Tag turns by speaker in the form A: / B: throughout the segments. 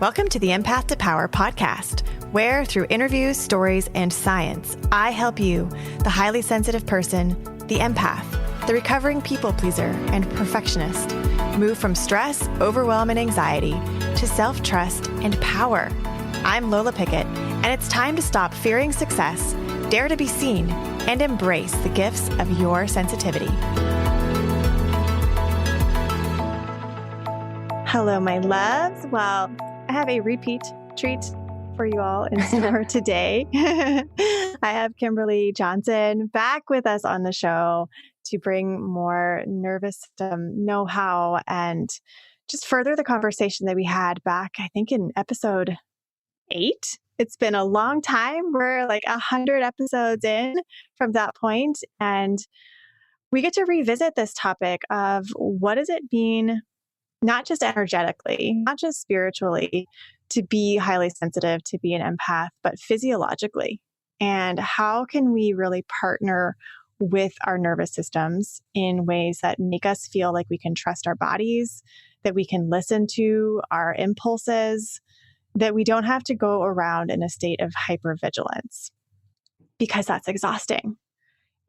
A: Welcome to the Empath to Power podcast, where through interviews, stories, and science, I help you, the highly sensitive person, the empath, the recovering people pleaser, and perfectionist, move from stress, overwhelm, and anxiety to self-trust and power. I'm Lola Pickett, and it's time to stop fearing success, dare to be seen, and embrace the gifts of your sensitivity. Hello, my loves. Well, I have a repeat treat for you all in store today. I have Kimberly Johnson back with us on the show to bring more nervous system know-how and just further the conversation that we had back, I think, in episode 8. It's been a long time. We're like 100 episodes in from that point, and we get to revisit this topic of what does it mean, not just energetically, not just spiritually, to be highly sensitive, to be an empath, but physiologically. And how can we really partner with our nervous systems in ways that make us feel like we can trust our bodies, that we can listen to our impulses, that we don't have to go around in a state of hypervigilance, because that's exhausting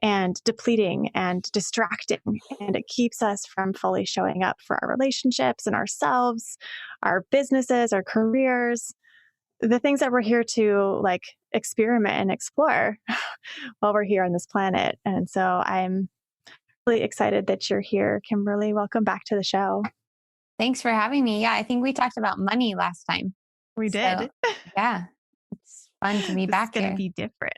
A: and depleting and distracting, and it keeps us from fully showing up for our relationships and ourselves, our businesses, our careers, the things that we're here to like experiment and explore while we're here on this planet. And so I'm really excited that you're here, Kimberly. Welcome back to the show.
B: Thanks for having me. Yeah, I think we talked about money last time.
A: We did.
B: Yeah, it's fun to be back here.
A: It's going to be different.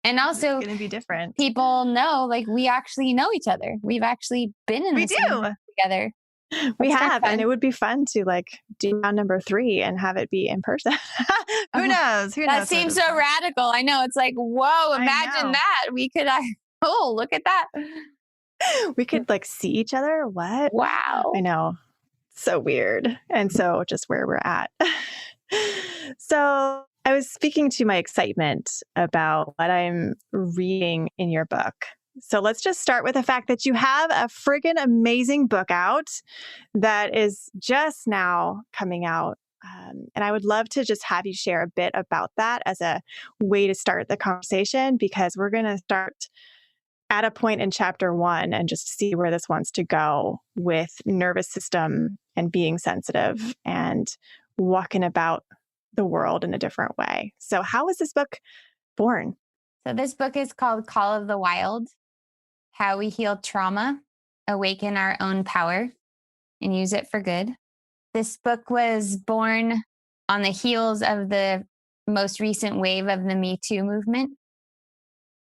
B: And also,
A: it's going to be different.
B: People know, like, we actually know each other. We've actually been in this together.
A: We have, and it would be fun to like do round number 3 and have it be in person. Who knows?
B: That seems so radical. I know. It's like, whoa, imagine that. We could, look at that.
A: We could like see each other. What?
B: Wow.
A: I know. So weird. And so just where we're at. So I was speaking to my excitement about what I'm reading in your book. So let's just start with the fact that you have a friggin' amazing book out that is just now coming out. And I would love to just have you share a bit about that as a way to start the conversation, because we're going to start at a point in chapter 1 and just see where this wants to go with nervous system and being sensitive and walking about the world in a different way. So how was this book born?
B: So this book is called Call of the Wild: How We Heal Trauma, Awaken Our Own Power, and Use It for Good. This book was born on the heels of the most recent wave of the Me Too movement,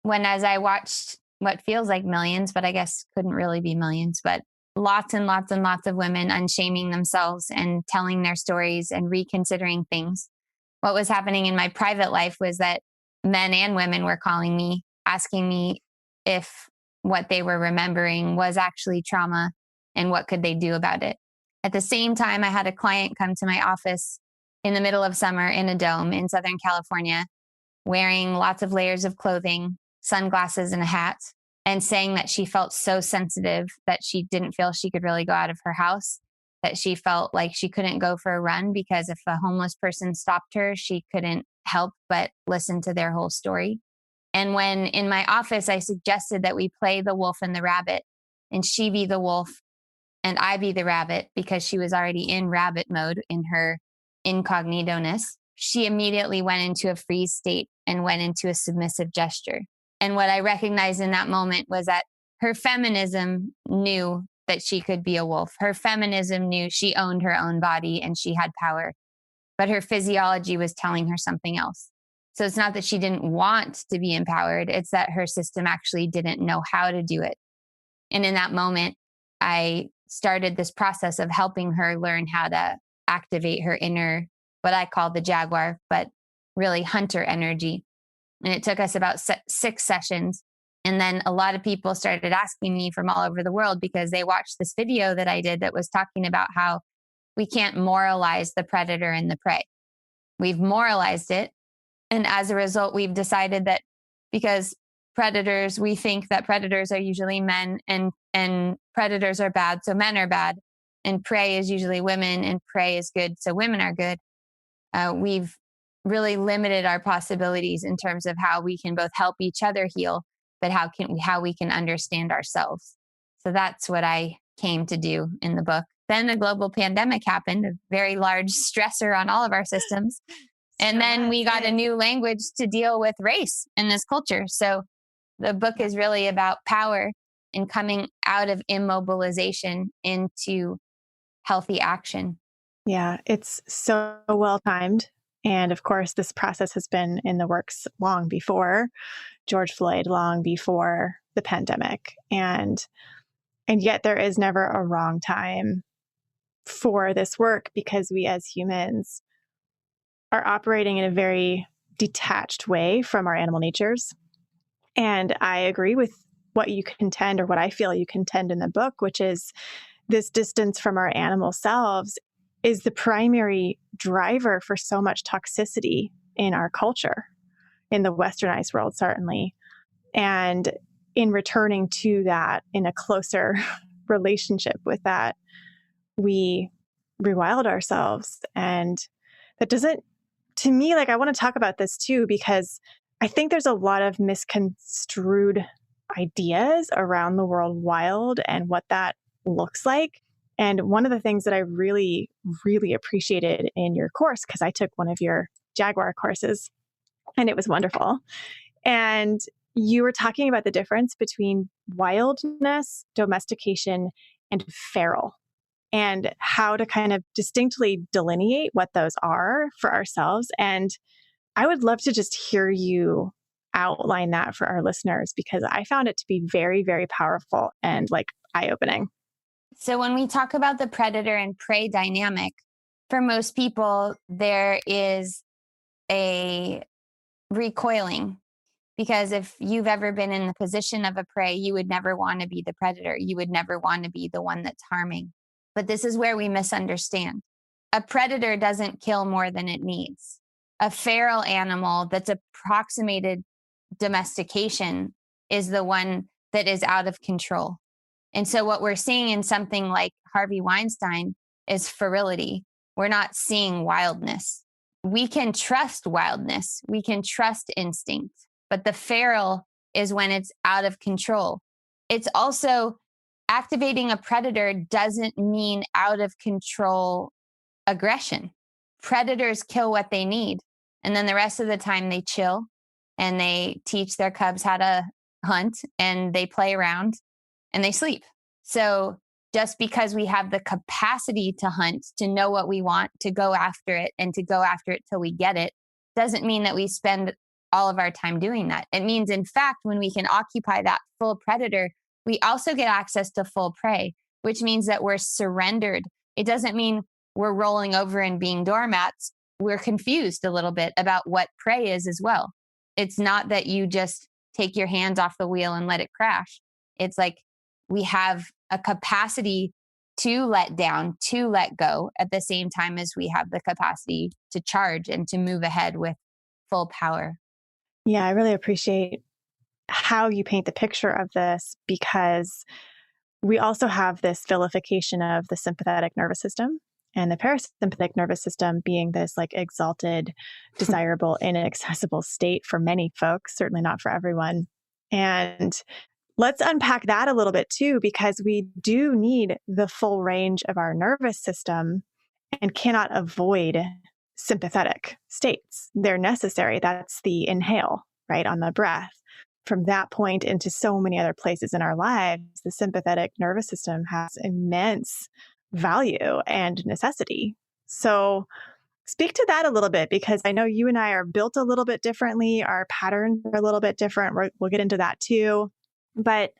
B: when as I watched what feels like millions, but I guess couldn't really be millions, but lots and lots and lots of women unshaming themselves and telling their stories and reconsidering things. What was happening in my private life was that men and women were calling me, asking me if what they were remembering was actually trauma and what could they do about it. At the same time, I had a client come to my office in the middle of summer in a dome in Southern California, wearing lots of layers of clothing, sunglasses, and a hat, and saying that she felt so sensitive that she didn't feel she could really go out of her house, that she felt like she couldn't go for a run because if a homeless person stopped her, she couldn't help but listen to their whole story. And when in my office, I suggested that we play the wolf and the rabbit, and she be the wolf and I be the rabbit, because she was already in rabbit mode in her incognito-ness, she immediately went into a freeze state and went into a submissive gesture. And what I recognized in that moment was that her feminism knew that she could be a wolf. Her feminism knew she owned her own body and she had power, but her physiology was telling her something else. So it's not that she didn't want to be empowered. It's that her system actually didn't know how to do it. And in that moment, I started this process of helping her learn how to activate her inner, what I call the jaguar, but really hunter energy. And it took us about 6 sessions. And then a lot of people started asking me from all over the world because they watched this video that I did that was talking about how we can't moralize the predator and the prey. We've moralized it. And as a result, we've decided that because predators, we think that predators are usually men and predators are bad, so men are bad. And prey is usually women and prey is good, so women are good. we've really limited our possibilities in terms of how we can both help each other heal, but how we can understand ourselves. So that's what I came to do in the book. Then a global pandemic happened, a very large stressor on all of our systems. And then we got a new language to deal with race in this culture. So the book is really about power and coming out of immobilization into healthy action.
A: Yeah, it's so well timed. And of course, this process has been in the works long before George Floyd, long before the pandemic. And yet there is never a wrong time for this work, because we as humans are operating in a very detached way from our animal natures. And I agree with what you contend, or what I feel you contend in the book, which is this distance from our animal selves is the primary driver for so much toxicity in our culture, in the westernized world, certainly. And in returning to that, in a closer relationship with that, we rewild ourselves. And that doesn't, to me, like, I want to talk about this too, because I think there's a lot of misconstrued ideas around the world wild and what that looks like. And one of the things that I really, really appreciated in your course, because I took one of your Jaguar courses and it was wonderful. And you were talking about the difference between wildness, domestication, and feral, and how to kind of distinctly delineate what those are for ourselves. And I would love to just hear you outline that for our listeners, because I found it to be very, very powerful and like eye-opening.
B: So when we talk about the predator and prey dynamic, for most people, there is a recoiling, because if you've ever been in the position of a prey, you would never want to be the predator. You would never want to be the one that's harming. But this is where we misunderstand. A predator doesn't kill more than it needs. A feral animal that's approximated domestication is the one that is out of control. And so what we're seeing in something like Harvey Weinstein is ferility. We're not seeing wildness. We can trust wildness. We can trust instinct. But the feral is when it's out of control. It's also activating a predator doesn't mean out of control aggression. Predators kill what they need. And then the rest of the time they chill and they teach their cubs how to hunt and they play around and they sleep. So just because we have the capacity to hunt, to know what we want, to go after it and to go after it till we get it, doesn't mean that we spend all of our time doing that. It means, in fact, when we can occupy that full predator, we also get access to full prey, which means that we're surrendered. It doesn't mean we're rolling over and being doormats. We're confused a little bit about what prey is as well. It's not that you just take your hands off the wheel and let it crash. It's like we have a capacity to let down, to let go, at the same time as we have the capacity to charge and to move ahead with full power.
A: Yeah, I really appreciate how you paint the picture of this, because we also have this vilification of the sympathetic nervous system, and the parasympathetic nervous system being this like exalted, desirable, inaccessible state for many folks, certainly not for everyone. And let's unpack that a little bit too, because we do need the full range of our nervous system and cannot avoid sympathetic states. They're necessary. That's the inhale, right, on the breath. From that point into so many other places in our lives, the sympathetic nervous system has immense value and necessity. So speak to that a little bit, because I know you and I are built a little bit differently. Our patterns are a little bit different. We'll get into that too. But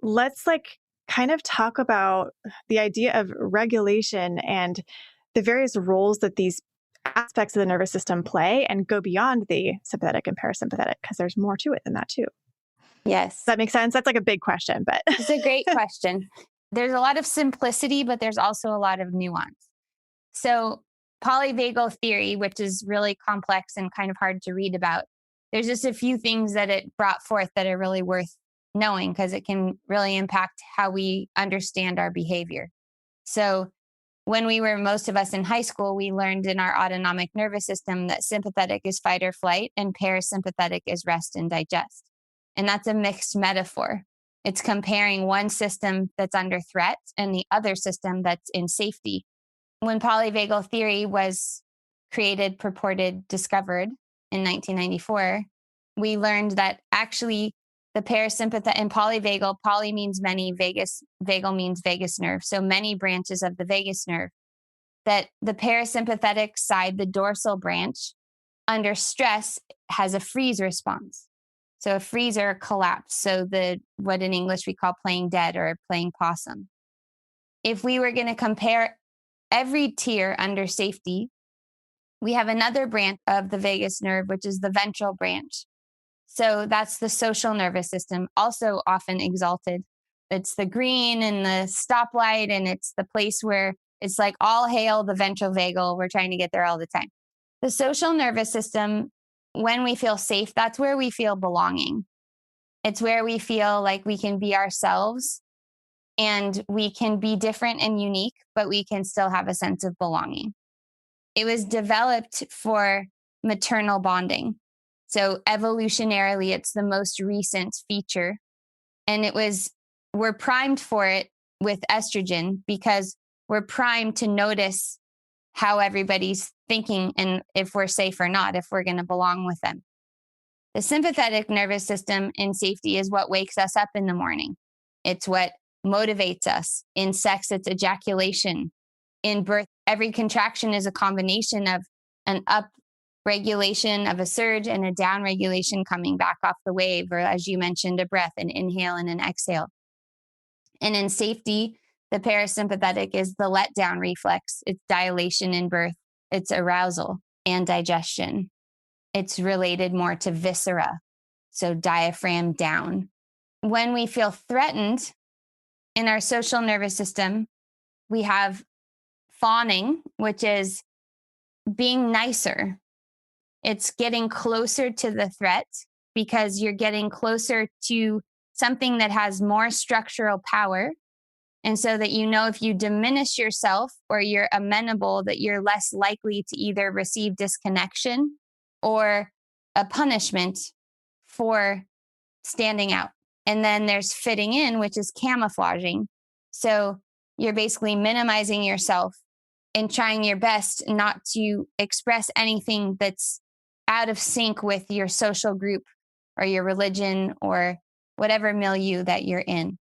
A: let's like kind of talk about the idea of regulation and the various roles that these aspects of the nervous system play, and go beyond the sympathetic and parasympathetic, because there's more to it than that too.
B: Yes.
A: Does that make sense? That's like a big question, but
B: it's a great question. There's a lot of simplicity, but there's also a lot of nuance. So polyvagal theory, which is really complex and kind of hard to read about, there's just a few things that it brought forth that are really worth knowing, because it can really impact how we understand our behavior. So most of us in high school, we learned in our autonomic nervous system that sympathetic is fight or flight and parasympathetic is rest and digest. And that's a mixed metaphor. It's comparing one system that's under threat and the other system that's in safety. When polyvagal theory was created, purported, discovered in 1994, we learned that actually the parasympathetic and polyvagal, poly means many, vagal means vagus nerve. So many branches of the vagus nerve, that the parasympathetic side, the dorsal branch, under stress has a freeze response. So a freeze or a collapse. So what in English we call playing dead or playing possum. If we were going to compare every tier under safety, we have another branch of the vagus nerve, which is the ventral branch. So that's the social nervous system, also often exalted. It's the green and the stoplight, and it's the place where it's like all hail the ventral vagal. We're trying to get there all the time. The social nervous system, when we feel safe, that's where we feel belonging. It's where we feel like we can be ourselves and we can be different and unique, but we can still have a sense of belonging. It was developed for maternal bonding. So evolutionarily, it's the most recent feature. And we're primed for it with estrogen because we're primed to notice how everybody's thinking and if we're safe or not, if we're going to belong with them. The sympathetic nervous system in safety is what wakes us up in the morning. It's what motivates us. In sex, it's ejaculation. In birth, every contraction is a combination of an up regulation of a surge and a down regulation coming back off the wave, or as you mentioned, a breath, an inhale and an exhale. And in safety, the parasympathetic is the letdown reflex. It's dilation in birth. It's arousal and digestion. It's related more to viscera, so diaphragm down. When we feel threatened in our social nervous system, we have fawning, which is being nicer. It's getting closer to the threat because you're getting closer to something that has more structural power. And so that if you diminish yourself or you're amenable, that you're less likely to either receive disconnection or a punishment for standing out. And then there's fitting in, which is camouflaging. So you're basically minimizing yourself and trying your best not to express anything that's out of sync with your social group or your religion or whatever milieu that you're in.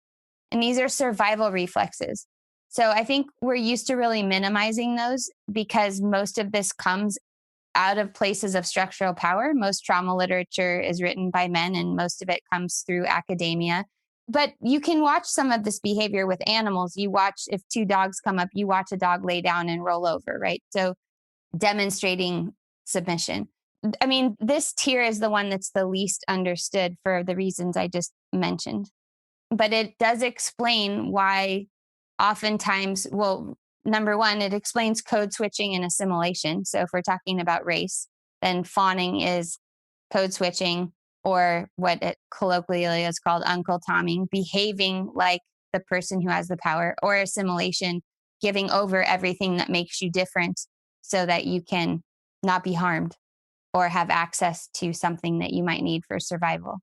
B: And these are survival reflexes. So I think we're used to really minimizing those because most of this comes out of places of structural power. Most trauma literature is written by men and most of it comes through academia. But you can watch some of this behavior with animals. You watch, if two dogs come up, you watch a dog lay down and roll over, right? So demonstrating submission. I mean, this tier is the one that's the least understood for the reasons I just mentioned. But it does explain why oftentimes, number one, it explains code switching and assimilation. So if we're talking about race, then fawning is code switching, or what it colloquially is called Uncle Tomming, behaving like the person who has the power, or assimilation, giving over everything that makes you different so that you can not be harmed or have access to something that you might need for survival.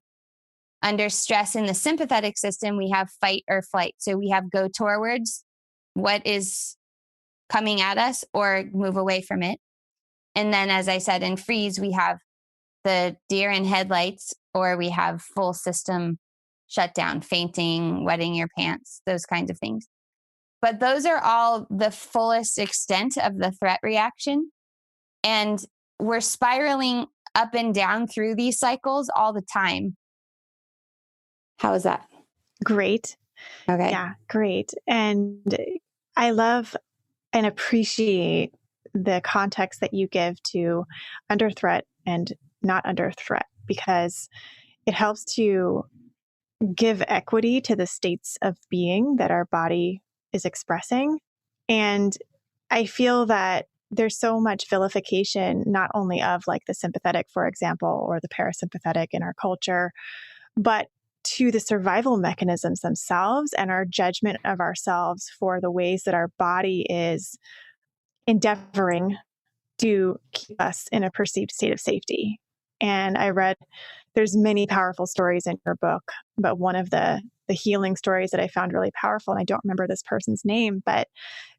B: Under stress in the sympathetic system, we have fight or flight. So we have go towards what is coming at us or move away from it. And then, as I said, in freeze, we have the deer in headlights, or we have full system shutdown, fainting, wetting your pants, those kinds of things. But those are all the fullest extent of the threat reaction. And we're spiraling up and down through these cycles all the time. How is that?
A: Great.
B: Okay.
A: Yeah, great. And I love and appreciate the context that you give to under threat and not under threat, because it helps to give equity to the states of being that our body is expressing. And I feel that there's so much vilification, not only of like the sympathetic, for example, or the parasympathetic in our culture, but to the survival mechanisms themselves and our judgment of ourselves for the ways that our body is endeavoring to keep us in a perceived state of safety. And I read, there's many powerful stories in your book, but one of the healing stories that I found really powerful, and I don't remember this person's name, but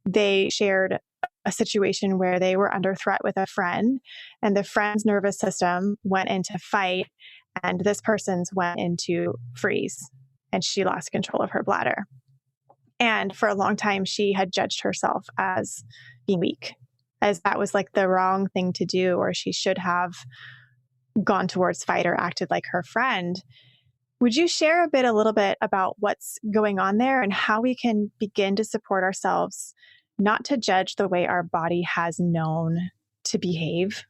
A: they shared a situation where they were under threat with a friend, and the friend's nervous system went into fight, and this person's went into freeze, and she lost control of her bladder. And for a long time, she had judged herself as being weak, as that was like the wrong thing to do, or she should have gone towards fight or acted like her friend. Would you share a little bit about what's going on there and how we can begin to support ourselves, not to judge the way our body has known to behave?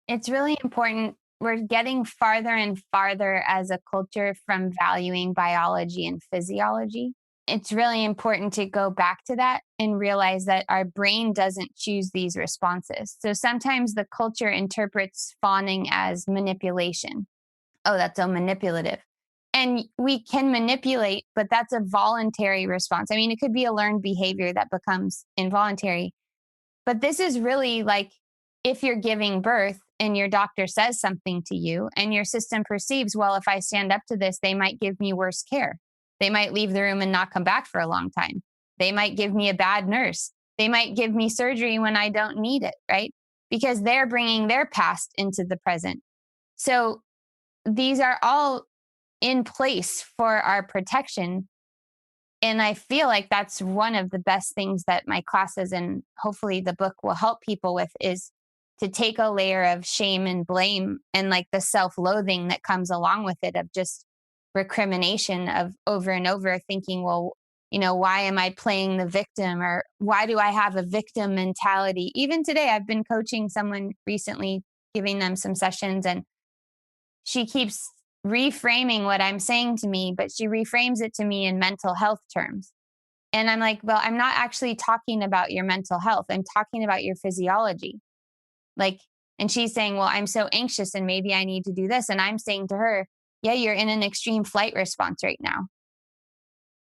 B: It's really important. We're getting farther and farther as a culture from valuing biology and physiology. It's really important to go back to that and realize that our brain doesn't choose these responses. So sometimes the culture interprets fawning as manipulation. Oh, that's so manipulative. And we can manipulate, but that's a voluntary response. I mean, it could be a learned behavior that becomes involuntary. But this is really like if you're giving birth and your doctor says something to you and your system perceives, well, if I stand up to this, they might give me worse care. They might leave the room and not come back for a long time. They might give me a bad nurse. They might give me surgery when I don't need it, right? Because they're bringing their past into the present. So these are all in place for our protection. And I feel like that's one of the best things that my classes and hopefully the book will help people with, is to take a layer of shame and blame and like the self-loathing that comes along with it, of just recrimination of over and over thinking, well, why am I playing the victim, or why do I have a victim mentality? Even today, I've been coaching someone recently, giving them some sessions, and she keeps reframing what I'm saying to me, but she reframes it to me in mental health terms. And I'm like, well, I'm not actually talking about your mental health. I'm talking about your physiology. And she's saying, well, I'm so anxious and maybe I need to do this. And I'm saying to her, yeah, you're in an extreme flight response right now.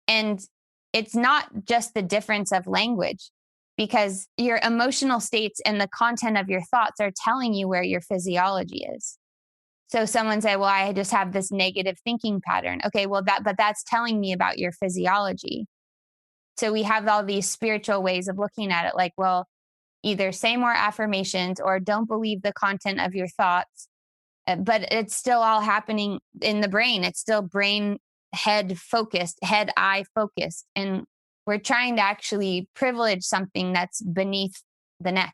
B: And it's not just the difference of language, because your emotional states and the content of your thoughts are telling you where your physiology is. So someone say, well, I just have this negative thinking pattern. Okay, well, but that's telling me about your physiology. So we have all these spiritual ways of looking at it, like, well, either say more affirmations or don't believe the content of your thoughts. But it's still all happening in the brain. It's still brain, head focused, head, eye focused. And we're trying to actually privilege something that's beneath the neck.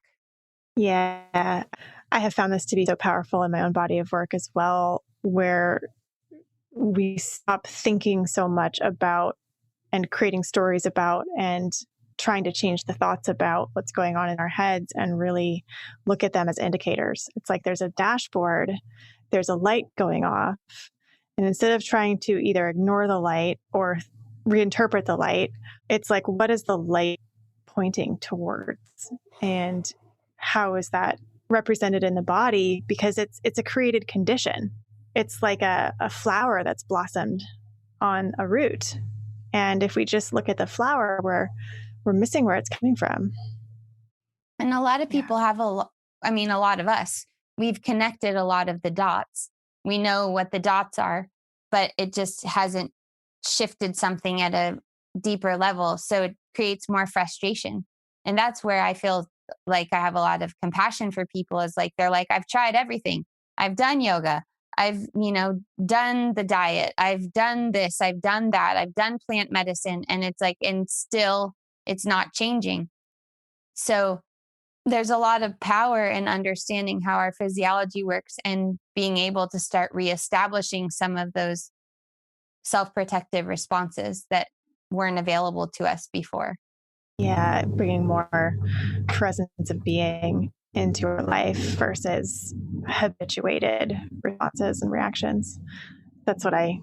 A: Yeah. I have found this to be so powerful in my own body of work as well, where we stop thinking so much about and creating stories about and trying to change the thoughts about what's going on in our heads and really look at them as indicators. It's like there's a dashboard, there's a light going off. And instead of trying to either ignore the light or reinterpret the light, it's like, what is the light pointing towards? And how is that represented in the body? Because it's a created condition. It's like a flower that's blossomed on a root. And if we just look at the flower, we're missing where it's coming from.
B: And a lot of people have a lot of us, we've connected a lot of the dots. We know what the dots are, but it just hasn't shifted something at a deeper level. So it creates more frustration. And that's where I feel like I have a lot of compassion for people, is like, they're like, I've tried everything. I've done yoga. I've, done the diet. I've done this. I've done that. I've done plant medicine. And it's like, and still it's not changing. So there's a lot of power in understanding how our physiology works and being able to start reestablishing some of those self-protective responses that weren't available to us before.
A: Yeah, bringing more presence of being into your life versus habituated responses and reactions. That's what I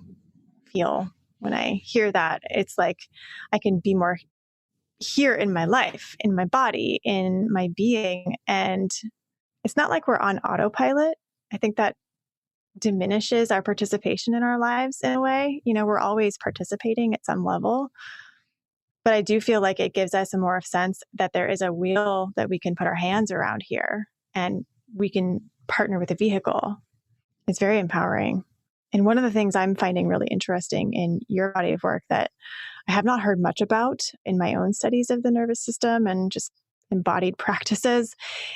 A: feel when I hear that. It's like I can be more here in my life, in my body, in my being. And it's not like we're on autopilot. I think that diminishes our participation in our lives in a way. We're always participating at some level. But I do feel like it gives us a more sense that there is a wheel that we can put our hands around here and we can partner with a vehicle. It's very empowering. And one of the things I'm finding really interesting in your body of work that I have not heard much about in my own studies of the nervous system and just embodied practices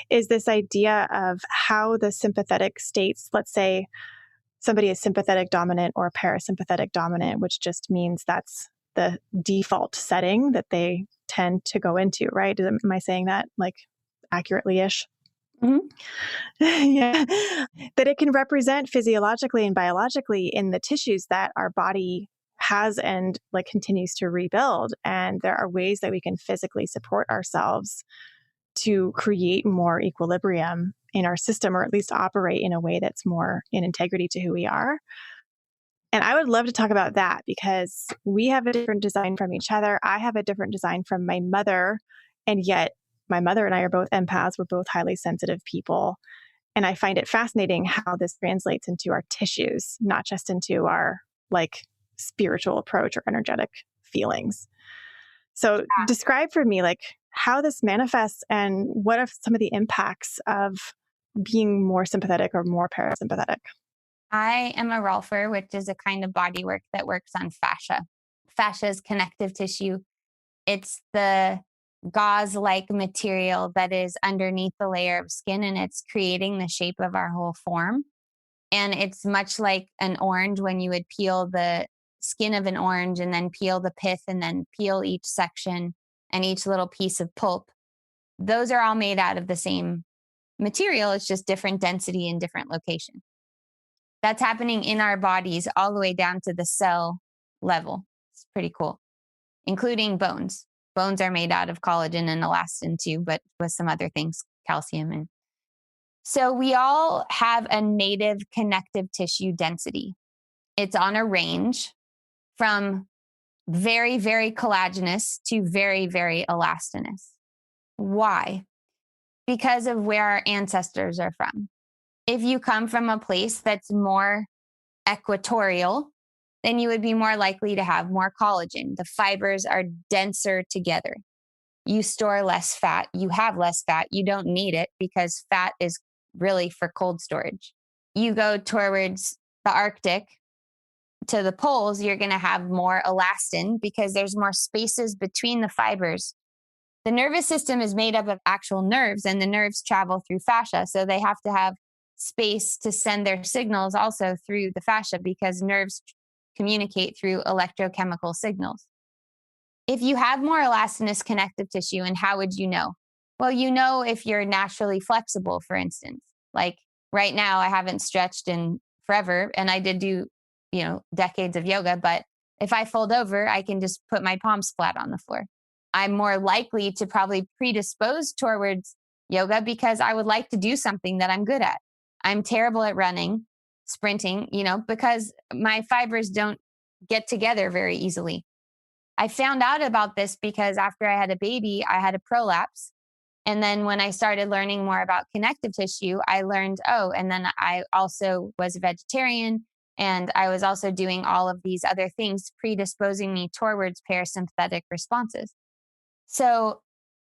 A: is this idea of how the sympathetic states, let's say somebody is sympathetic dominant or parasympathetic dominant, which just means that's the default setting that they tend to go into, right? Am I saying that like accurately-ish?
B: Mm-hmm.
A: Yeah. That it can represent physiologically and biologically in the tissues that our body has and like continues to rebuild. And there are ways that we can physically support ourselves to create more equilibrium in our system, or at least operate in a way that's more in integrity to who we are. And I would love to talk about that because we have a different design from each other. I have a different design from my mother. And yet my mother and I are both empaths. We're both highly sensitive people. And I find it fascinating how this translates into our tissues, not just into our like spiritual approach or energetic feelings. So describe for me like how this manifests and what are some of the impacts of being more sympathetic or more parasympathetic.
B: I am a Rolfer, which is a kind of body work that works on fascia. Fascia is connective tissue. It's the gauze-like material that is underneath the layer of skin, and it's creating the shape of our whole form. And it's much like an orange when you would peel the skin of an orange and then peel the pith and then peel each section and each little piece of pulp. Those are all made out of the same material. It's just different density and different location. That's happening in our bodies all the way down to the cell level. It's pretty cool, including bones. Bones are made out of collagen and elastin too, but with some other things, calcium. And so we all have a native connective tissue density. It's on a range from very, very collagenous to very, very elastinous. Why? Because of where our ancestors are from. If you come from a place that's more equatorial, then you would be more likely to have more collagen. The fibers are denser together. You store less fat. You have less fat. You don't need it because fat is really for cold storage. You go towards the Arctic to the poles, you're going to have more elastin because there's more spaces between the fibers. The nervous system is made up of actual nerves, and the nerves travel through fascia. So they have to have space to send their signals also through the fascia because nerves communicate through electrochemical signals. If you have more elastinous connective tissue, and how would you know? Well, you know if you're naturally flexible, for instance. Like right now, I haven't stretched in forever, and I did do, decades of yoga, but if I fold over, I can just put my palms flat on the floor. I'm more likely to probably predispose towards yoga because I would like to do something that I'm good at. I'm terrible at running, sprinting, because my fibers don't get together very easily. I found out about this because after I had a baby, I had a prolapse. And then when I started learning more about connective tissue, I learned, and then I also was a vegetarian. And I was also doing all of these other things predisposing me towards parasympathetic responses. So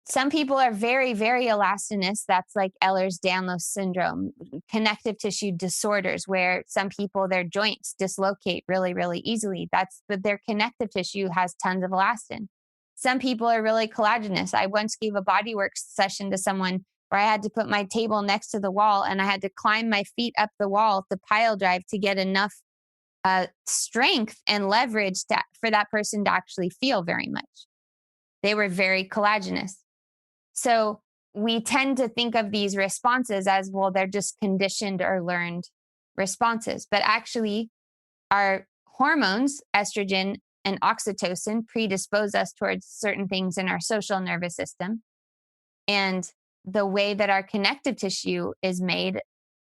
B: some people are very, very elastinous. That's like Ehlers-Danlos syndrome, connective tissue disorders, where some people, their joints dislocate really, really easily. But their connective tissue has tons of elastin. Some people are really collagenous. I once gave a bodywork session to someone where I had to put my table next to the wall and I had to climb my feet up the wall to pile drive to get enough strength and leverage for that person to actually feel very much. They were very collagenous. So we tend to think of these responses as, well, they're just conditioned or learned responses. But actually, our hormones, estrogen and oxytocin, predispose us towards certain things in our social nervous system. And the way that our connective tissue is made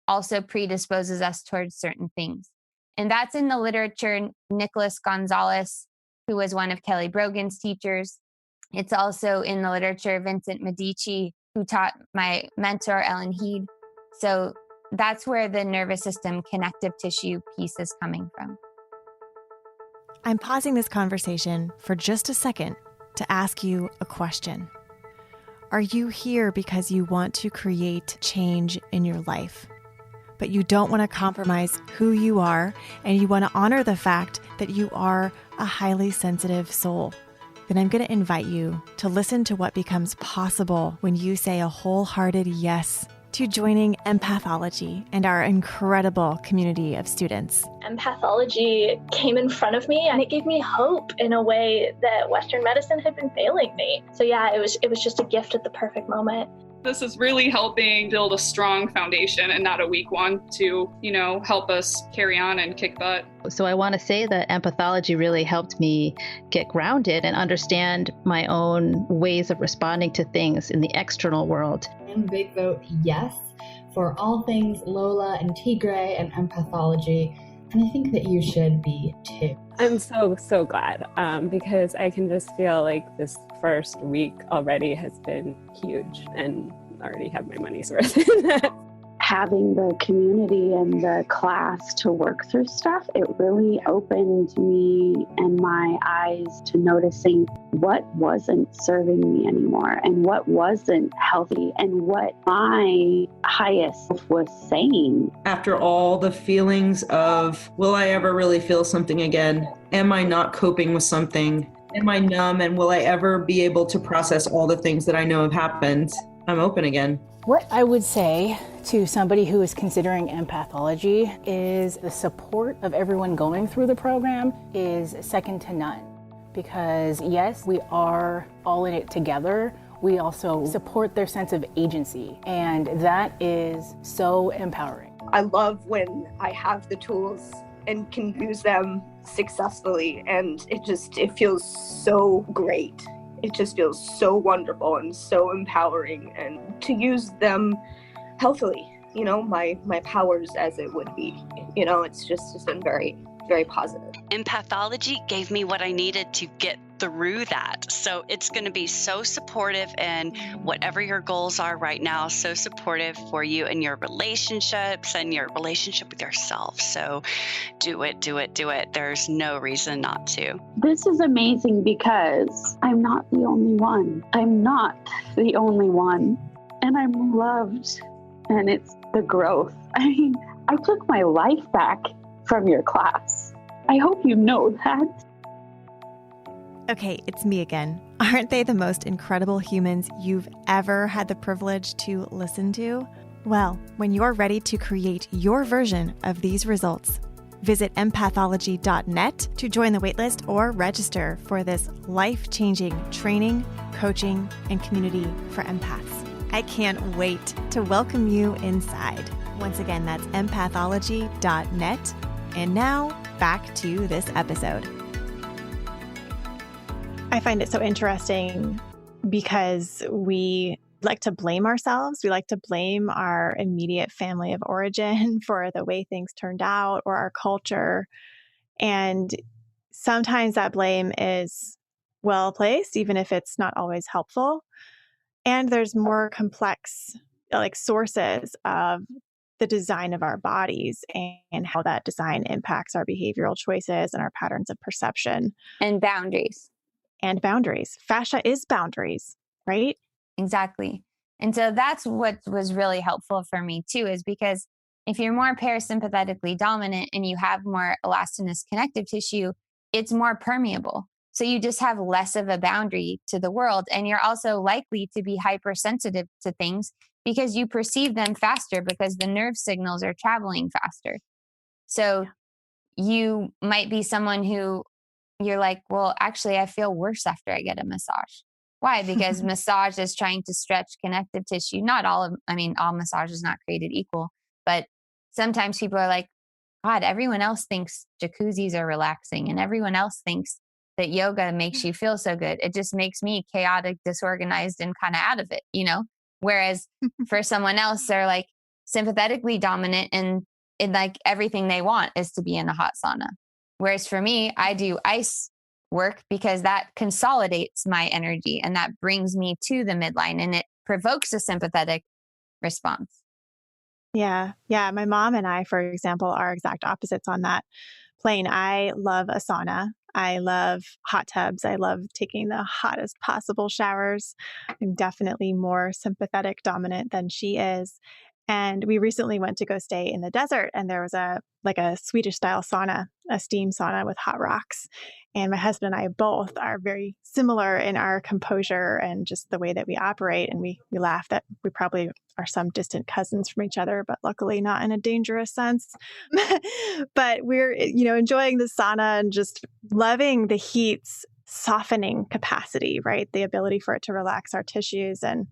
B: also predisposes us towards certain things. And that's in the literature. Nicholas Gonzalez, who was one of Kelly Brogan's teachers. It's also in the literature, Vincent Medici, who taught my mentor, Ellen Heed. So that's where the nervous system connective tissue piece is coming from.
A: I'm pausing this conversation for just a second to ask you a question. Are you here because you want to create change in your life, but you don't want to compromise who you are, and you want to honor the fact that you are a highly sensitive soul? Then I'm going to invite you to listen to what becomes possible when you say a wholehearted yes to joining Empathology and our incredible community of students.
C: Empathology came in front of me and it gave me hope in a way that Western medicine had been failing me. So yeah, it was just a gift at the perfect moment.
D: This is really helping build a strong foundation and not a weak one to, help us carry on and kick butt.
E: So I want to say that empathology really helped me get grounded and understand my own ways of responding to things in the external world.
F: And big vote yes for all things Lola and Tigray and empathology. And I think that you should be too.
G: I'm so glad because I can just feel like this first week already has been huge and already have my money's worth in that.
H: Having the community and the class to work through stuff, it really opened me and my eyes to noticing what wasn't serving me anymore and what wasn't healthy and what my highest self was saying.
I: After all the feelings of, will I ever really feel something again? Am I not coping with something? Am I numb? And will I ever be able to process all the things that I know have happened? I'm open again.
J: What I would say to somebody who is considering empathology is the support of everyone going through the program is second to none. Because yes, we are all in it together. We also support their sense of agency, and that is so empowering.
K: I love when I have the tools and can use them successfully, and it feels so great. It just feels so wonderful and so empowering, and to use them healthily, my powers as it would be. It's just been very, very positive.
L: Empathology gave me what I needed to get through that. So it's going to be so supportive, and whatever your goals are right now, so supportive for you and your relationships and your relationship with yourself. So do it. There's no reason not to.
H: This is amazing because I'm not the only one. I'm not the only one. And I'm loved. And it's the growth. I took my life back from your class. I hope you know that.
A: Okay, it's me again. Aren't they the most incredible humans you've ever had the privilege to listen to? Well, when you're ready to create your version of these results, visit empathology.net to join the waitlist or register for this life-changing training, coaching, and community for empaths. I can't wait to welcome you inside. Once again, that's empathology.net. And now, back to this episode. I find it so interesting because we like to blame ourselves. We like to blame our immediate family of origin for the way things turned out, or our culture. And sometimes that blame is well placed, even if it's not always helpful. And there's more complex sources of the design of our bodies and how that design impacts our behavioral choices and our patterns of perception.
B: And boundaries.
A: Fascia is boundaries, right?
B: Exactly. And so that's what was really helpful for me too, is because if you're more parasympathetically dominant and you have more elastinous connective tissue, it's more permeable. So you just have less of a boundary to the world. And you're also likely to be hypersensitive to things because you perceive them faster because the nerve signals are traveling faster. So you might be someone who you're like, well, actually, I feel worse after I get a massage. Why? Because massage is trying to stretch connective tissue. All massage is not created equal, but sometimes people are like, God, everyone else thinks jacuzzis are relaxing and everyone else thinks that yoga makes you feel so good. It just makes me chaotic, disorganized, and kind of out of it, Whereas for someone else, they're like sympathetically dominant and like everything they want is to be in a hot sauna. Whereas for me, I do ice work because that consolidates my energy and that brings me to the midline and it provokes a sympathetic response.
A: Yeah. Yeah. My mom and I, for example, are exact opposites on that plane. I love a sauna. I love hot tubs. I love taking the hottest possible showers. I'm definitely more sympathetic dominant than she is. And we recently went to go stay in the desert, and there was a Swedish style sauna, a steam sauna with hot rocks. And my husband and I both are very similar in our composure and just the way that we operate. And we laugh that we probably are some distant cousins from each other, but luckily not in a dangerous sense. But we're, enjoying the sauna and just loving the heat's softening capacity, right? The ability for it to relax our tissues and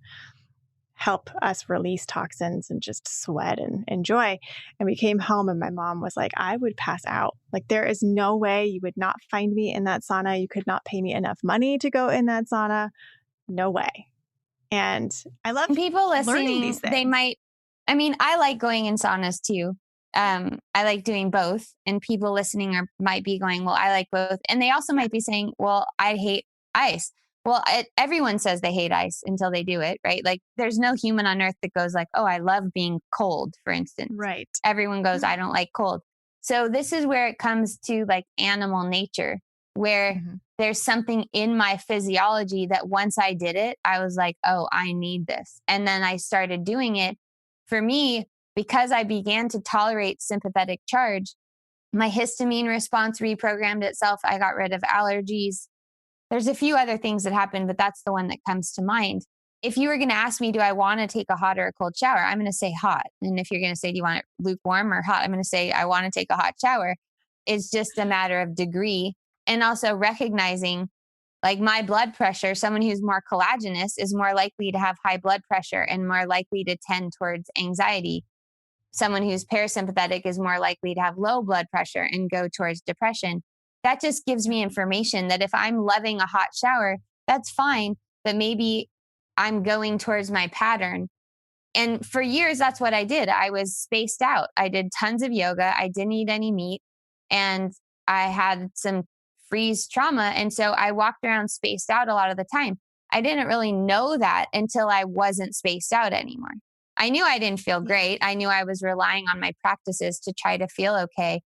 A: help us release toxins and just sweat and enjoy. And we came home and my mom was like, I would pass out. Like, there is no way you would not find me in that sauna. You could not pay me enough money to go in that sauna. No way. And I love
B: people
A: learning
B: listening.
A: these things.
B: They might, I like going in saunas too. I like doing both. And people listening might be going, well, I like both. And they also might be saying, well, I hate ice. Well, everyone says they hate ice until they do it, right? Like, there's no human on earth that goes like, oh, I love being cold, for instance.
A: Right.
B: Everyone goes, I don't like cold. So this is where it comes to like animal nature, where there's something in my physiology that once I did it, I was like, oh, I need this. And then I started doing it. For me, because I began to tolerate sympathetic charge, my histamine response reprogrammed itself. I got rid of allergies. There's a few other things that happened, but that's the one that comes to mind. If you were going to ask me, do I want to take a hot or a cold shower? I'm going to say hot. And if you're going to say, do you want it lukewarm or hot? I'm going to say, I want to take a hot shower. It's just a matter of degree. And also recognizing, like, my blood pressure, someone who's more collagenous is more likely to have high blood pressure and more likely to tend towards anxiety. Someone who's parasympathetic is more likely to have low blood pressure and go towards depression. That just gives me information that if I'm loving a hot shower, that's fine, but maybe I'm going towards my pattern. And for years, that's what I did. I was spaced out. I did tons of yoga. I didn't eat any meat, and I had some freeze trauma. And so I walked around spaced out a lot of the time. I didn't really know that until I wasn't spaced out anymore. I knew I didn't feel great. I knew I was relying on my practices to try to feel okay.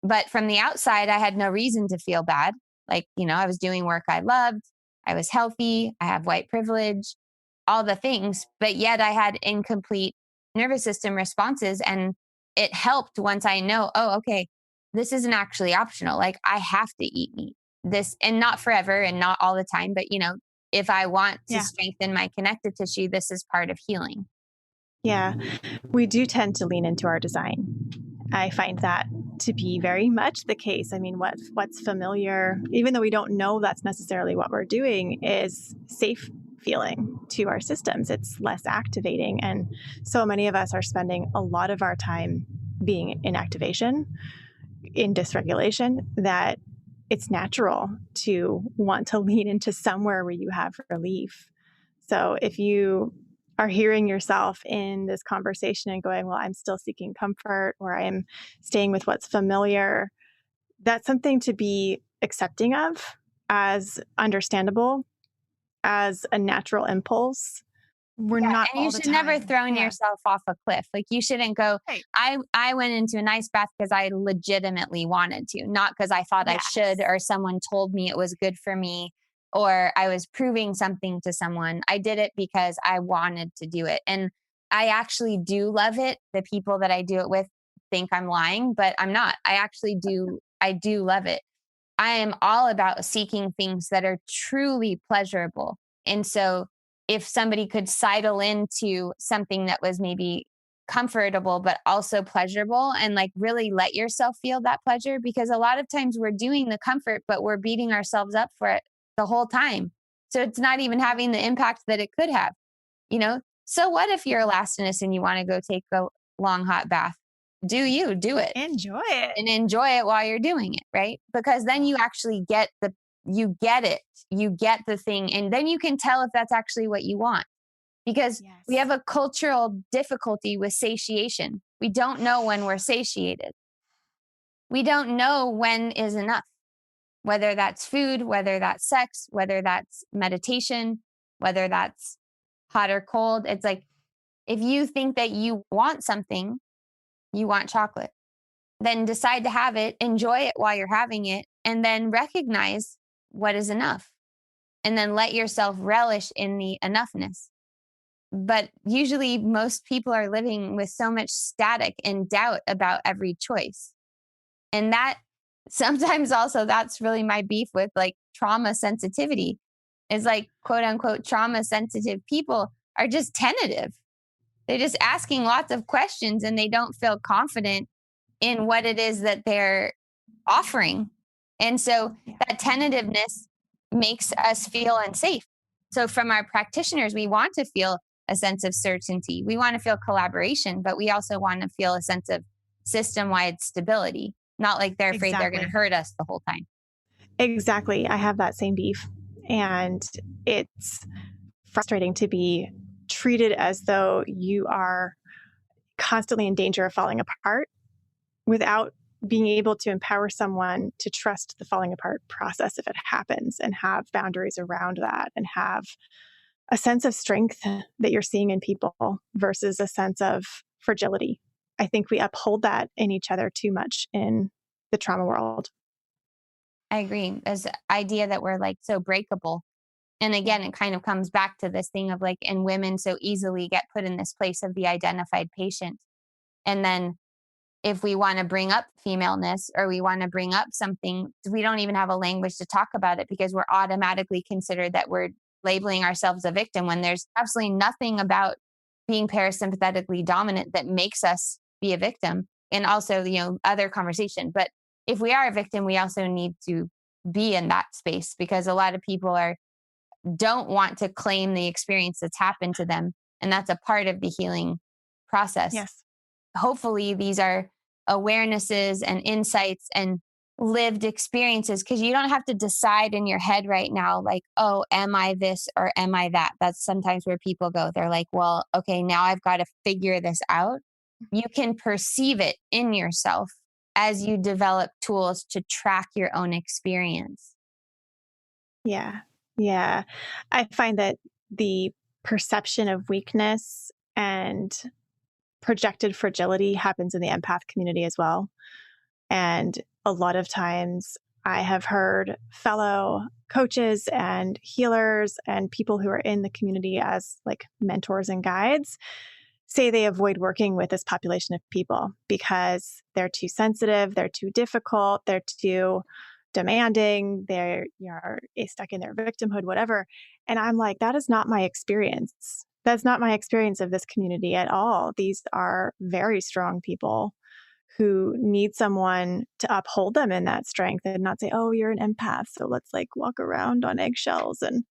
B: But from the outside, I had no reason to feel bad. Like, I was doing work I loved. I was healthy. I have white privilege, all the things. But yet I had incomplete nervous system responses. And it helped once I know, oh, okay, this isn't actually optional. Like, I have to eat meat. This, and not forever and not all the time. But, if I want to strengthen my connective tissue, this is part of healing.
A: Yeah, we do tend to lean into our design. I find that to be very much the case. I mean, what's familiar, even though we don't know that's necessarily what we're doing, is safe feeling to our systems. It's less activating. And so many of us are spending a lot of our time being in activation, in dysregulation, that it's natural to want to lean into somewhere where you have relief. So if you are hearing yourself in this conversation and going, well, I'm still seeking comfort, or I am staying with what's familiar, that's something to be accepting of as understandable, as a natural impulse. We're not
B: and you should never throw yourself off a cliff. Like, you shouldn't go, right. I went into an ice bath because I legitimately wanted to, not because I thought I should, or someone told me it was good for me, or I was proving something to someone. I did it because I wanted to do it. And I actually do love it. The people that I do it with think I'm lying, but I'm not. I do love it. I am all about seeking things that are truly pleasurable. And so if somebody could sidle into something that was maybe comfortable, but also pleasurable, and like really let yourself feel that pleasure, because a lot of times we're doing the comfort, but we're beating ourselves up for it the whole time. So it's not even having the impact that it could have, So what if you're elastinous and you want to go take a long hot bath? Do it.
A: Enjoy it.
B: And enjoy it while you're doing it, right? Because then you actually get it. You get the thing. And then you can tell if that's actually what you want. Because we have a cultural difficulty with satiation. We don't know when we're satiated. We don't know when is enough. Whether that's food, whether that's sex, whether that's meditation, whether that's hot or cold. It's like, If you think that you want something, you want chocolate, then decide to have it, enjoy it while you're having it, and then recognize what is enough. And then let yourself relish in the enoughness. But usually most people are living with so much static and doubt about every choice. And that sometimes also, that's really my beef with like trauma sensitivity, is like, quote unquote, trauma sensitive people are just tentative. They're just asking lots of questions and they don't feel confident in what it is that they're offering. And so that tentativeness makes us feel unsafe. So from our practitioners, we want to feel a sense of certainty. We want to feel collaboration, but we also want to feel a sense of system-wide stability. Not like they're afraid they're going to hurt us the whole time.
A: Exactly. I have that same beef. And it's frustrating to be treated as though you are constantly in danger of falling apart without being able to empower someone to trust the falling apart process if it happens, and have boundaries around that, and have a sense of strength that you're seeing in people versus a sense of fragility. I think we uphold that in each other too much in the trauma world.
B: I agree. There's the idea that we're like so breakable. And again, it kind of comes back to this thing of like, and women so easily get put in this place of the identified patient. And then if we want to bring up femaleness or we want to bring up something, we don't even have a language to talk about it because we're automatically considered that we're labeling ourselves a victim, when there's absolutely nothing about being parasympathetically dominant that makes us be a victim. And also, other conversation. But if we are a victim, we also need to be in that space, because a lot of people don't want to claim the experience that's happened to them. And that's a part of the healing process.
A: Yes.
B: Hopefully these are awarenesses and insights and lived experiences, because you don't have to decide in your head right now, like, oh, am I this or am I that? That's sometimes where people go. They're like, well, okay, now I've got to figure this out. You can perceive it in yourself as you develop tools to track your own experience.
A: Yeah. Yeah. I find that the perception of weakness and projected fragility happens in the empath community as well. And a lot of times I have heard fellow coaches and healers and people who are in the community as like mentors and guides say they avoid working with this population of people because they're too sensitive, they're too difficult, they're too demanding, they're stuck in their victimhood, whatever. And I'm like, that is not my experience. That's not my experience of this community at all. These are very strong people who need someone to uphold them in that strength and not say, oh, you're an empath, so let's like walk around on eggshells. And,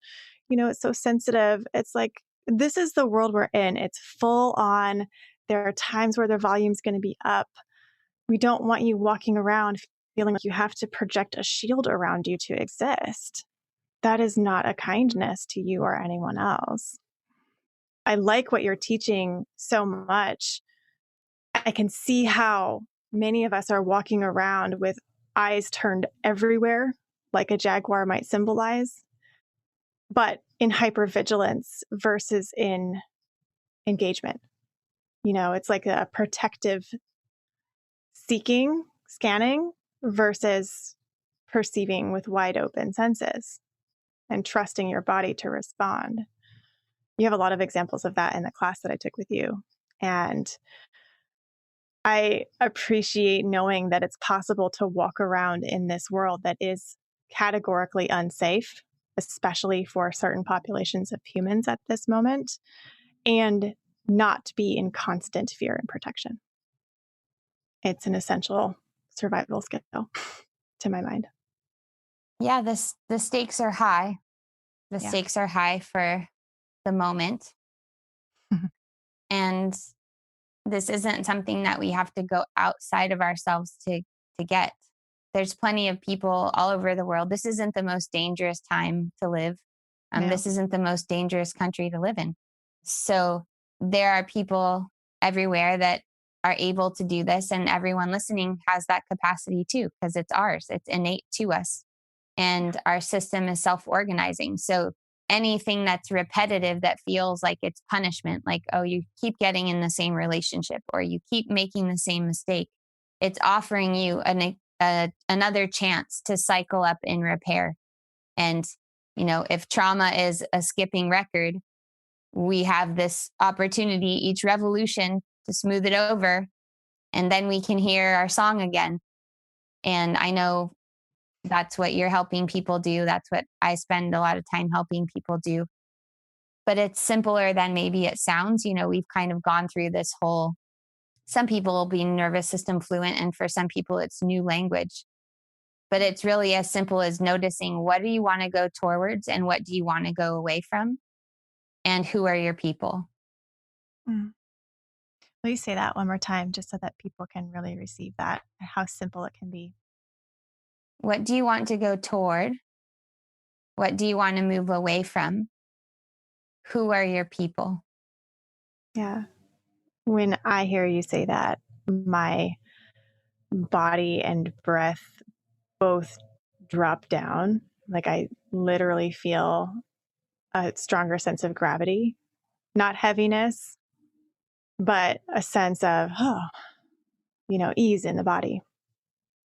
A: it's so sensitive. It's like, this is the world we're in. It's full on. There are times where the volume's going to be up. We don't want you walking around feeling like you have to project a shield around you to exist. That is not a kindness to you or anyone else. I like what you're teaching so much. I can see how many of us are walking around with eyes turned everywhere, like a jaguar might symbolize, but in hypervigilance versus in engagement. It's like a protective seeking, scanning versus perceiving with wide open senses and trusting your body to respond. You have a lot of examples of that in the class that I took with you. And I appreciate knowing that it's possible to walk around in this world that is categorically unsafe, especially for certain populations of humans at this moment, and not be in constant fear and protection. It's an essential survival skill to my mind.
B: Yeah, the stakes are high. The stakes are high for the moment. And this isn't something that we have to go outside of ourselves to get. There's plenty of people all over the world. This isn't the most dangerous time to live. This isn't the most dangerous country to live in. So there are people everywhere that are able to do this, and everyone listening has that capacity too, because it's ours. It's innate to us. And our system is self-organizing. So anything that's repetitive that feels like it's punishment, like, oh, you keep getting in the same relationship or you keep making the same mistake. It's offering you another chance to cycle up in repair. And, if trauma is a skipping record, we have this opportunity each revolution to smooth it over, and then we can hear our song again. And I know that's what you're helping people do. That's what I spend a lot of time helping people do. But it's simpler than maybe it sounds. We've kind of gone through this whole, some people will be nervous system fluent, and for some people it's new language. But it's really as simple as noticing, what do you want to go towards and what do you want to go away from? And who are your people?
A: Will you say that one more time, just so that people can really receive that, how simple it can be?
B: What do you want to go toward? What do you want to move away from? Who are your people?
A: Yeah. When I hear you say that, my body and breath both drop down. Like I literally feel a stronger sense of gravity, not heaviness, but a sense of, ease in the body.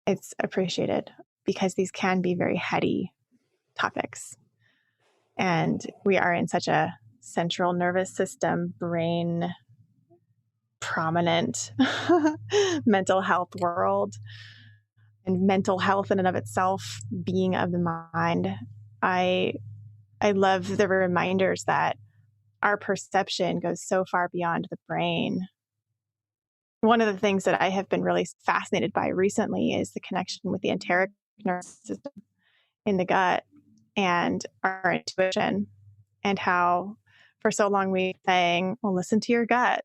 A: It's appreciated because these can be very heady topics. And we are in such a central nervous system, brain prominent mental health world, and mental health in and of itself, being of the mind. I love the reminders that our perception goes so far beyond the brain. One of the things that I have been really fascinated by recently is the connection with the enteric nervous system in the gut and our intuition, and how for so long we were saying, well, listen to your gut,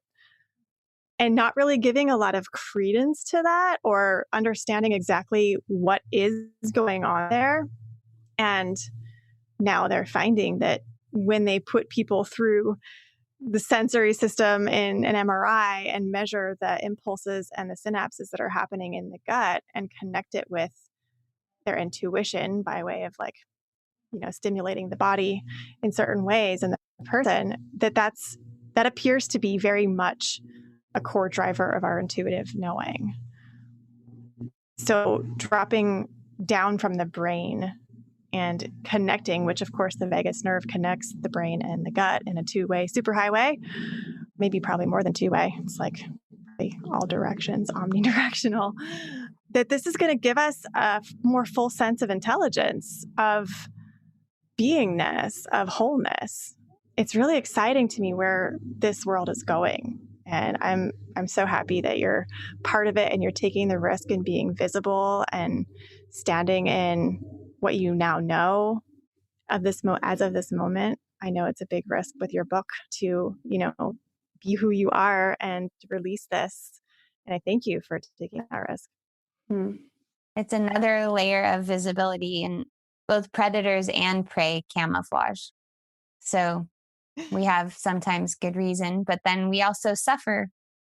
A: and not really giving a lot of credence to that or understanding exactly what is going on there. And now they're finding that when they put people through the sensory system in an MRI and measure the impulses and the synapses that are happening in the gut and connect it with their intuition by way of stimulating the body in certain ways in the person, that appears to be very much a core driver of our intuitive knowing. So dropping down from the brain and connecting, which of course the vagus nerve connects the brain and the gut in a two-way superhighway, probably more than two-way. It's like all directions, omnidirectional. That this is going to give us a more full sense of intelligence, of beingness, of wholeness. It's really exciting to me where this world is going. And I'm so happy that you're part of it and you're taking the risk and being visible and standing in what you now know of this as of this moment. I know it's a big risk with your book to, be who you are and to release this. And I thank you for taking that risk.
B: It's another layer of visibility in both predators and prey camouflage. So we have sometimes good reason, but then we also suffer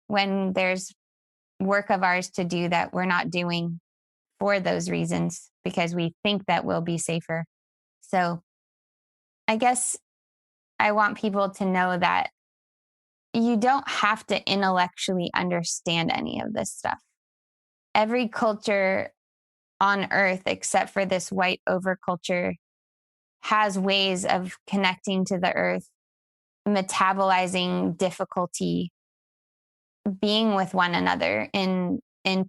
B: when there's work of ours to do that we're not doing for those reasons because we think that we'll be safer. So I guess I want people to know that you don't have to intellectually understand any of this stuff. Every culture on Earth, except for this white overculture, has ways of connecting to the Earth, metabolizing difficulty, being with one another in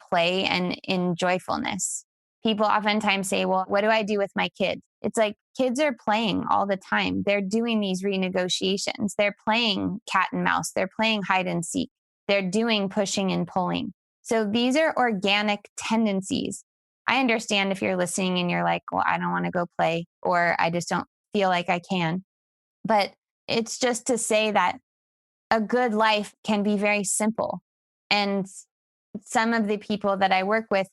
B: play and in joyfulness. People oftentimes say, well, what do I do with my kids? It's like kids are playing all the time. They're doing these renegotiations. They're playing cat and mouse. They're playing hide and seek. They're doing pushing and pulling. So these are organic tendencies. I understand if you're listening and you're like, well, I don't want to go play, or I just don't feel like I can. But it's just to say that a good life can be very simple. And some of the people that I work with,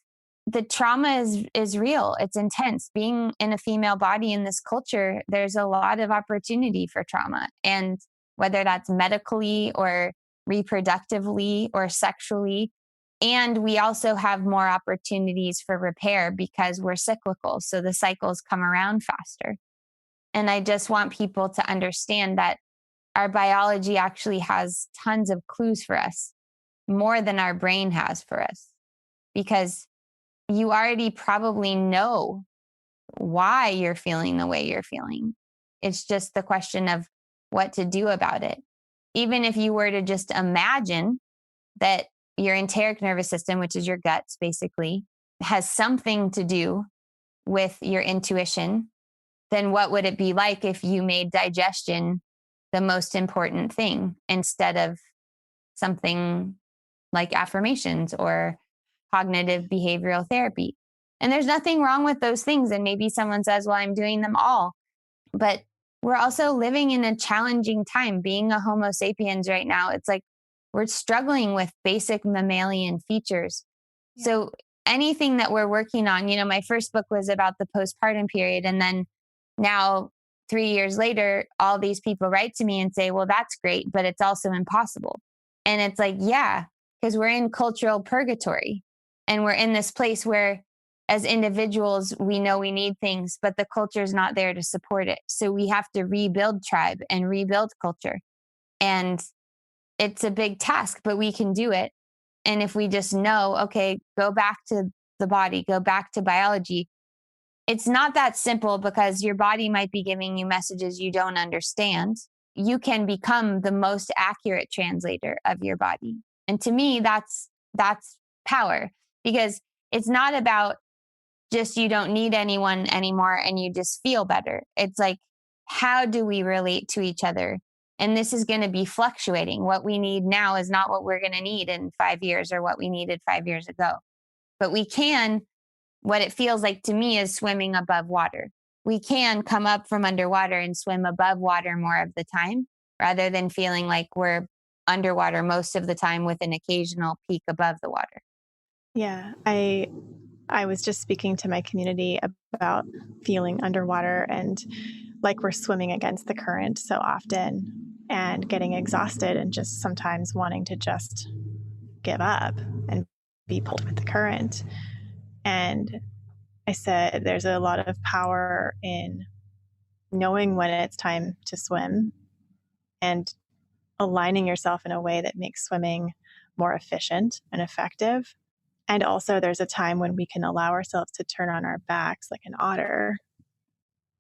B: the trauma is real. It's intense. Being in a female body in this culture, there's a lot of opportunity for trauma. And whether that's medically or reproductively or sexually. And we also have more opportunities for repair because we're cyclical. So the cycles come around faster. And I just want people to understand that our biology actually has tons of clues for us, more than our brain has for us, because you already probably know why you're feeling the way you're feeling. It's just the question of what to do about it. Even if you were to just imagine that your enteric nervous system, which is your guts basically, has something to do with your intuition, then what would it be like if you made digestion the most important thing instead of something like affirmations or cognitive behavioral therapy? And there's nothing wrong with those things. And maybe someone says, well, I'm doing them all. But we're also living in a challenging time. Being a Homo sapiens right now, it's like we're struggling with basic mammalian features. Yeah. So anything that we're working on, my first book was about the postpartum period. And then now 3 years later, all these people write to me and say, well, that's great, but it's also impossible. And it's like, yeah, because we're in cultural purgatory and we're in this place where as individuals, we know we need things, but the culture is not there to support it. So we have to rebuild tribe and rebuild culture. And it's a big task, but we can do it. And if we just know, okay, go back to the body, go back to biology. It's not that simple because your body might be giving you messages you don't understand. You can become the most accurate translator of your body. And to me, that's power, because it's not about just you don't need anyone anymore and you just feel better. It's like, how do we relate to each other? And this is going to be fluctuating. What we need now is not what we're going to need in 5 years or what we needed 5 years ago. But we can, what it feels like to me is swimming above water. We can come up from underwater and swim above water more of the time, rather than feeling like we're underwater most of the time with an occasional peak above the water.
A: Yeah, I was just speaking to my community about feeling underwater and like we're swimming against the current so often and getting exhausted and just sometimes wanting to just give up and be pulled with the current. And I said, there's a lot of power in knowing when it's time to swim and aligning yourself in a way that makes swimming more efficient and effective. And also there's a time when we can allow ourselves to turn on our backs like an otter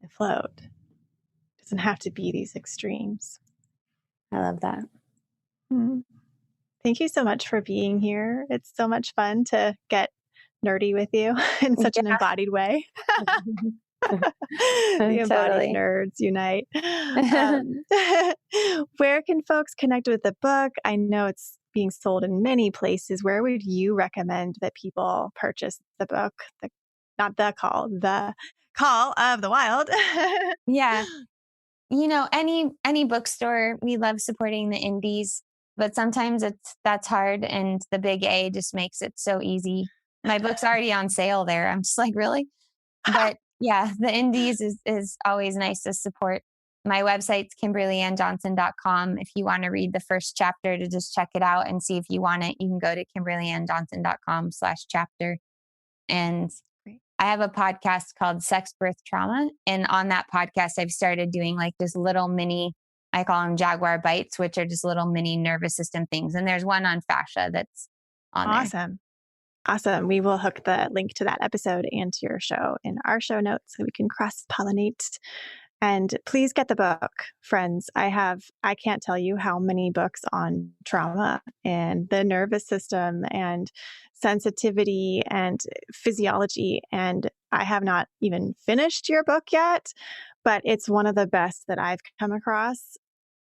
A: and float. It doesn't have to be these extremes.
B: I love that.
A: Mm-hmm. Thank you so much for being here. It's so much fun to get nerdy with you in such an embodied way. The embodied nerds unite. Where can folks connect with the book? I know it's being sold in many places. Where would you recommend that people purchase the book? The Call of the Wild.
B: Yeah. Any bookstore, we love supporting the indies, but sometimes that's hard. And the big A just makes it so easy. My book's already on sale there. I'm just like, really? But yeah, the indies is always nice to support. My website's KimberlyAnnJohnson.com. If you want to read the first chapter to just check it out and see if you want it, you can go to KimberlyAnnJohnson.com/chapter. And I have a podcast called Sex, Birth, Trauma. And on that podcast, I've started doing like just little mini, I call them Jaguar Bites, which are just little mini nervous system things. And there's one on fascia that's on there.
A: Awesome. We will hook the link to that episode and to your show in our show notes so we can cross-pollinate. And please get the book, friends. I can't tell you how many books on trauma and the nervous system and sensitivity and physiology. And I have not even finished your book yet, but it's one of the best that I've come across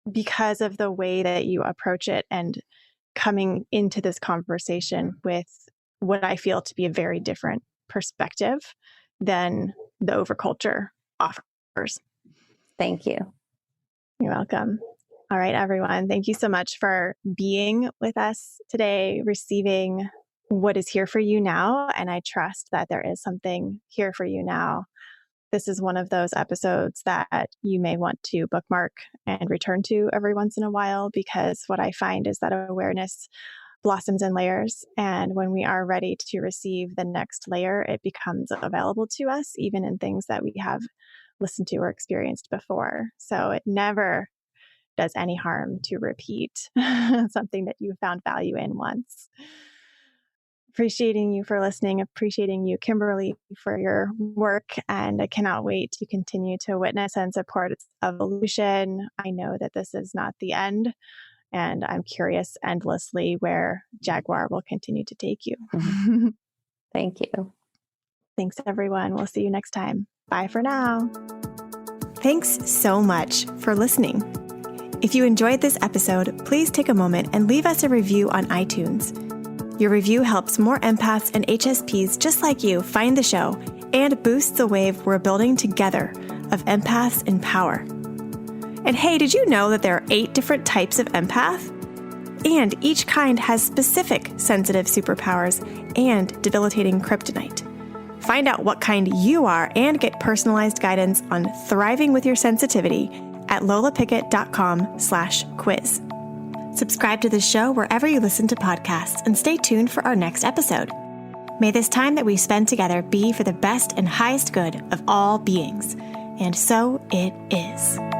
A: because of the way that you approach it and coming into this conversation with what I feel to be a very different perspective than the overculture offers.
B: Thank you.
A: You're welcome. All right, everyone. Thank you so much for being with us today, receiving what is here for you now. And I trust that there is something here for you now. This is one of those episodes that you may want to bookmark and return to every once in a while, because what I find is that awareness blossoms in layers. And when we are ready to receive the next layer, it becomes available to us, even in things that we have listened to or experienced before. So it never does any harm to repeat something that you found value in once. Appreciating you for listening, appreciating you, Kimberly, for your work. And I cannot wait to continue to witness and support its evolution. I know that this is not the end, and I'm curious endlessly where Jaguar will continue to take you.
B: Thank you.
A: Thanks, everyone. We'll see you next time. Bye for now. Thanks so much for listening. If you enjoyed this episode, please take a moment and leave us a review on iTunes. Your review helps more empaths and HSPs just like you find the show and boosts the wave we're building together of empaths in power. And hey, did you know that there are 8 different types of empath? And each kind has specific sensitive superpowers and debilitating kryptonite. Find out what kind you are and get personalized guidance on thriving with your sensitivity at lolapickett.com/quiz. Subscribe to the show wherever you listen to podcasts and stay tuned for our next episode. May this time that we spend together be for the best and highest good of all beings. And so it is.